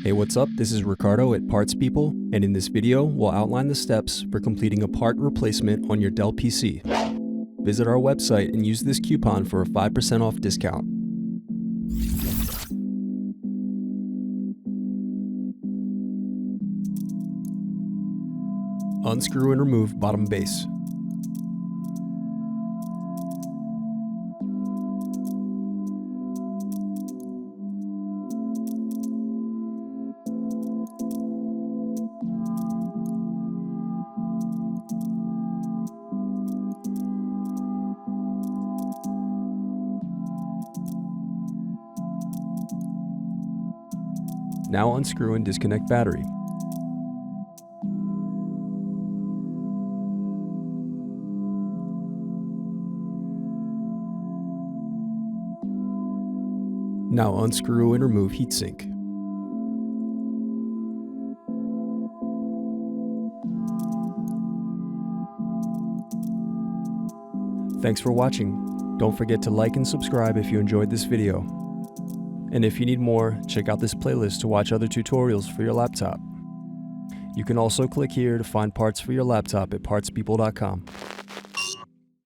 Hey, what's up? This is Ricardo at Parts People, and in this video, we'll outline the steps for completing a part replacement on your Dell PC. Visit our website and use this coupon for a 5% off discount. Unscrew and remove bottom base. Now unscrew and disconnect battery. Now unscrew and remove heatsink. Thanks for watching. Don't forget to like and subscribe if you enjoyed this video. And if you need more, check out this playlist to watch other tutorials for your laptop. You can also click here to find parts for your laptop at partspeople.com.